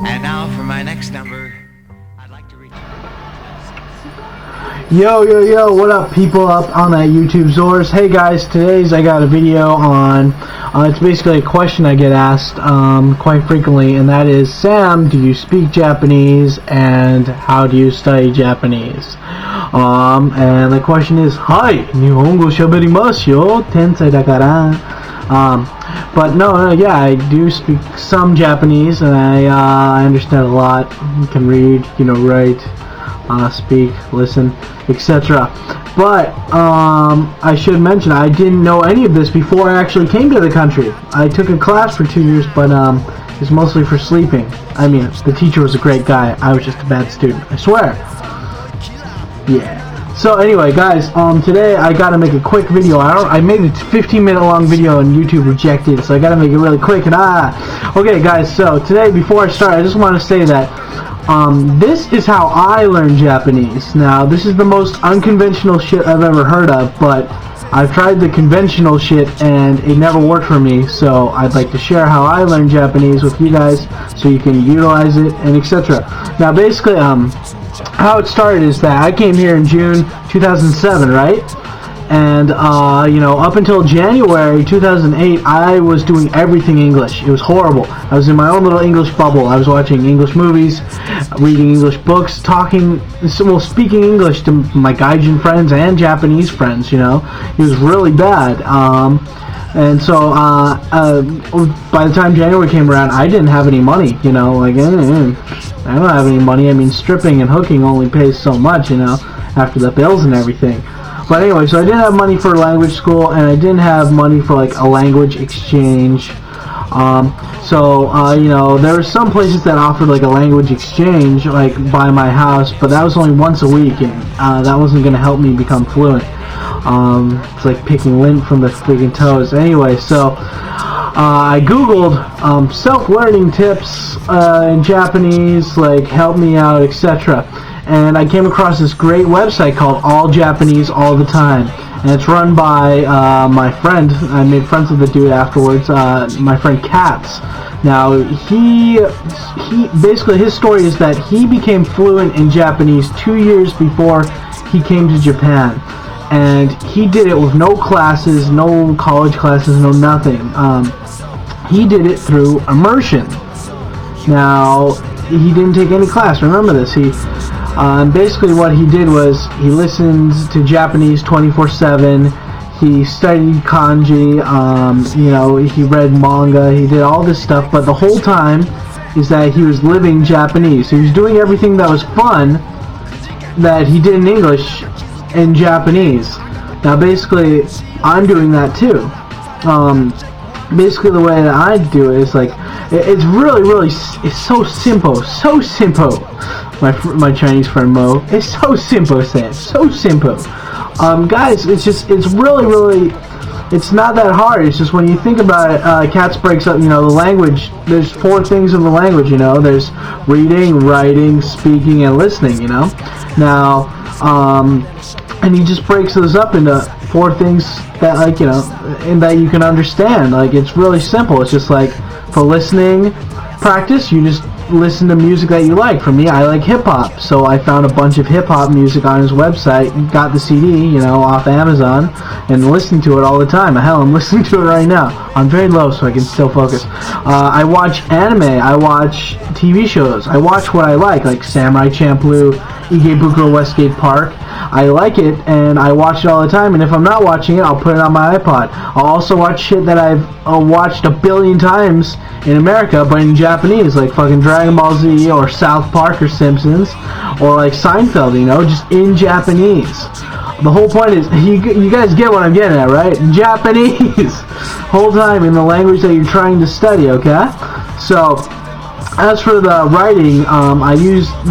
And now for my next number, I'd like to reach. Yo, what up people up on that YouTube Zors? Hey guys, I got a video on, it's basically a question I get asked quite frequently, and that is, Sam, do you speak Japanese, and how do you study Japanese? And the question is, Hi, Nihongo shaberimasu yo, tensai dakara. But no, yeah, I do speak some Japanese, and I understand a lot. Can read, write, speak, listen, etc. But I should mention I didn't know any of this before I actually came to the country. I took a class for 2 years, but it's mostly for sleeping. I mean, the teacher was a great guy. I was just a bad student. I swear. Yeah. So anyway, guys, today I gotta make a quick video. I made a 15-minute long video and YouTube rejected it, so I gotta make it really quick. Okay, guys. So today, before I start, I just want to say that this is how I learned Japanese. Now, this is the most unconventional shit I've ever heard of, but I've tried the conventional shit and it never worked for me. So I'd like to share how I learned Japanese with you guys, so you can utilize it and etc. Now, basically, how it started is that I came here in June 2007, right? And, up until January 2008, I was doing everything English. It was horrible. I was in my own little English bubble. I was watching English movies, reading English books, speaking English to my Gaijin friends and Japanese friends, It was really bad. And so, by the time January came around, I didn't have any money, I don't have any money. I mean, stripping and hooking only pays so much, after the bills and everything. But anyway, so I didn't have money for language school, and I didn't have money for, a language exchange. There were some places that offered, a language exchange, by my house, but that was only once a week, and that wasn't going to help me become fluent. It's like picking lint from the freaking toes. Anyway, so I googled self-learning tips in Japanese, help me out, etc. And I came across this great website called All Japanese All the Time, and it's run by my friend. I made friends with the dude afterwards. My friend Katz. Now he basically, his story is that he became fluent in Japanese 2 years before he came to Japan. And he did it with no classes, no college classes, no nothing. He did it through immersion. Now, he didn't take any class. Remember this. Basically what he did was he listened to Japanese 24/7. He studied kanji. He read manga. He did all this stuff. But the whole time is that he was living Japanese. He was doing everything that was fun that he did in English in Japanese. Now basically I'm doing that too. Basically the way that I do it is it's really it's so simple. My Chinese friend Mo, it's so simple, Sam, so simple. Guys, it's really it's not that hard. It's just when you think about it, Katz breaks up, the language. There's 4 things in the language, There's reading, writing, speaking, and listening, Now, and he just breaks those up into 4 things that, and that you can understand. It's really simple. It's just for listening practice, you just listen to music that you like. For me, I like hip-hop, so I found a bunch of hip-hop music on his website, got the CD, off Amazon, and listened to it all the time. Hell, I'm listening to it right now. I'm very low, so I can still focus. I watch anime, I watch TV shows, I watch what I like Samurai Champloo, Ikebukuro Westgate Park. I like it, and I watch it all the time, and if I'm not watching it, I'll put it on my iPod. I'll also watch shit that I've watched a billion times in America, but in Japanese, fucking Dragon Ball Z, or South Park, or Simpsons, or Seinfeld, just in Japanese. The whole point is, you guys get what I'm getting at, right? Japanese! Whole time in the language that you're trying to study, okay? So, as for the writing,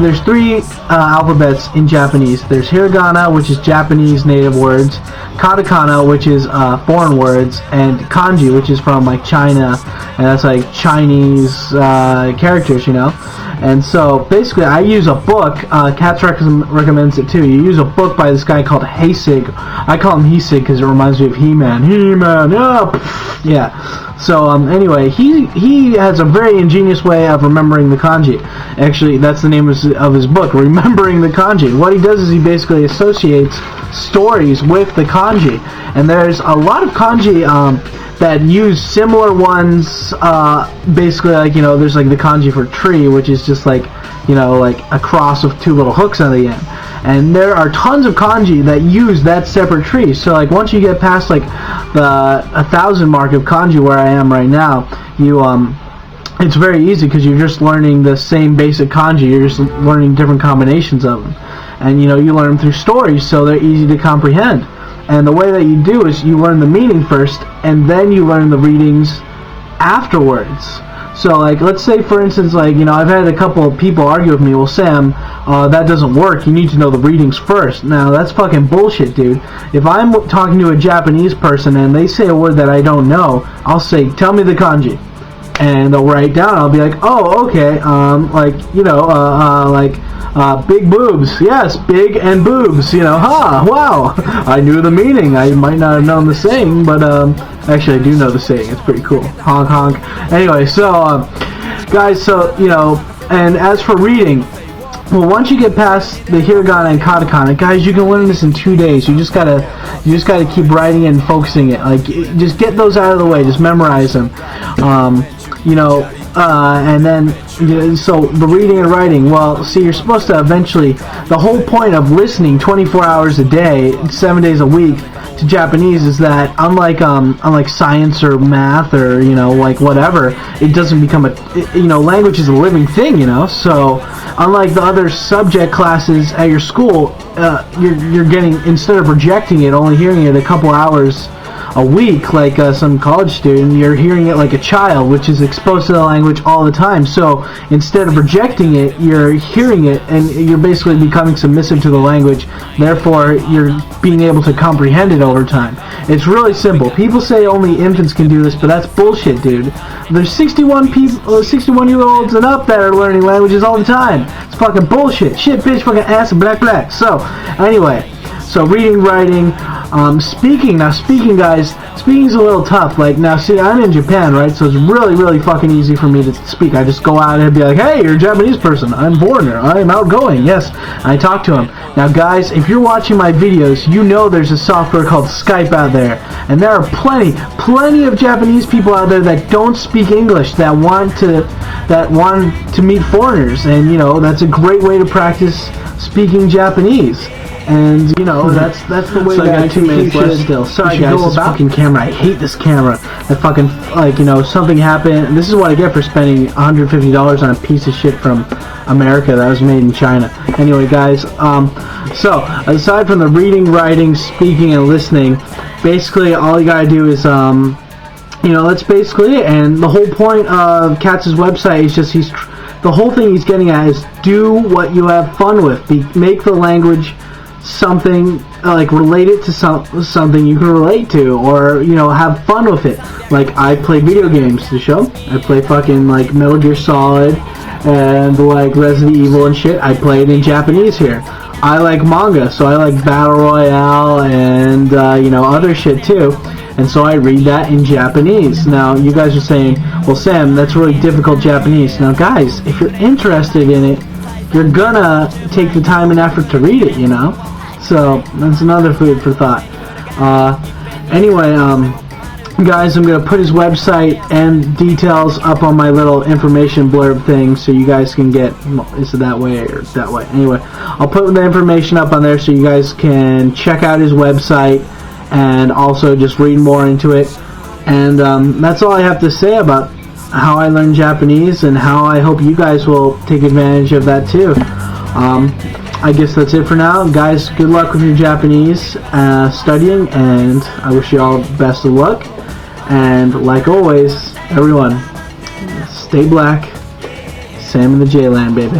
there's 3 alphabets in Japanese. There's hiragana, which is Japanese native words, katakana, which is foreign words, and kanji, which is from like China, and that's like Chinese characters, you know. And so basically, I use a book. Katz recommends it too. You use a book by this guy called Heisig. I call him Heisig because it reminds me of He-Man. He-Man, yeah. So anyway, he has a very ingenious way of remembering the kanji. Actually, that's the name of his book, Remembering the Kanji. What he does is he basically associates stories with the kanji, and there's a lot of kanji that use similar ones. Basically, like, you know, there's like the kanji for tree, which is just like, you know, like a cross with two little hooks on the end. And there are tons of kanji that use that separate tree. So like once you get past like the 1,000 mark of kanji where I am right now, you it's very easy because you're just learning the same basic kanji. You're just learning different combinations of them, and you know, you learn them through stories, so they're easy to comprehend. And the way that you do is you learn the meaning first, and then you learn the readings afterwards. So, like, let's say, for instance, like, you know, I've had a couple of people argue with me, well, Sam, that doesn't work. You need to know the readings first. Now, that's fucking bullshit, dude. If I'm talking to a Japanese person and they say a word that I don't know, I'll say, tell me the kanji. And they'll write down. I'll be like, oh, okay, like, you know, big boobs. Yes, big and boobs. You know, wow. I knew the meaning. I might not have known the saying, but actually, I do know the saying. It's pretty cool. Honk, honk. Anyway, so guys, so you know, and as for reading, well, once you get past the hiragana and katakana, guys, you can learn this in 2 days. You just gotta keep writing it and focusing it. Like, just get those out of the way. Just memorize them. You know, and then, so the reading and writing, well, see, you're supposed to eventually, the whole point of listening 24 hours a day, 7 days a week to Japanese is that unlike science or math or, you know, like whatever, it doesn't become you know, language is a living thing, you know. So unlike the other subject classes at your school, you're getting, instead of projecting it, only hearing it a couple hours a week, like some college student, you're hearing it like a child, which is exposed to the language all the time. So instead of projecting it, you're hearing it, and you're basically becoming submissive to the language. Therefore, you're being able to comprehend it over time. It's really simple. People say only infants can do this, but that's bullshit, dude. There's 61-year-olds and up that are learning languages all the time. It's fucking bullshit. Shit, bitch, fucking ass, and black. So, anyway. So reading, writing, speaking. Now speaking, guys, speaking's a little tough. Like, now see, I'm in Japan, right? So it's really fucking easy for me to speak. I just go out and be like, hey, you're a Japanese person. I'm foreigner. I'm outgoing. Yes. And I talk to them. Now, guys, if you're watching my videos, you know there's a software called Skype out there. And there are plenty of Japanese people out there that don't speak English, that want to meet foreigners. And, you know, that's a great way to practice speaking Japanese. And, you know, that's the way so that I got 2 minutes left still. Sorry, guys, this fucking camera. I hate this camera. That fucking, like, you know, something happened. And this is what I get for spending $150 on a piece of shit from America that was made in China. Anyway, guys, so, aside from the reading, writing, speaking, and listening, basically all you gotta do is, you know, that's basically it. And the whole point of Katz's website is just, the whole thing he's getting at is do what you have fun with. Make the language something, like, relate it to something you can relate to, or, you know, have fun with it. Like, I play video games to show. I play fucking, like, Metal Gear Solid and, like, Resident Evil and shit. I play it in Japanese here. I like manga, so I like Battle Royale and, you know, other shit too. And so I read that in Japanese. Now, you guys are saying, well, Sam, that's really difficult Japanese. Now, guys, if you're interested in it, you're gonna take the time and effort to read it, you know? So, that's another food for thought. Anyway, guys, I'm gonna put his website and details up on my little information blurb thing so you guys can get, is it that way or that way? Anyway, I'll put the information up on there so you guys can check out his website and also just read more into it. And that's all I have to say about how I learned Japanese and how I hope you guys will take advantage of that too. I guess that's it for now. Guys, good luck with your Japanese studying, and I wish you all best of luck. And like always, everyone, stay black. Sam in the J-Land, baby.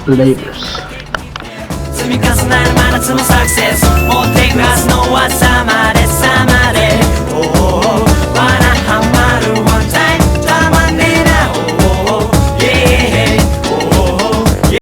Laters. 重なる真夏のサクセス追っていくはずの技までさまで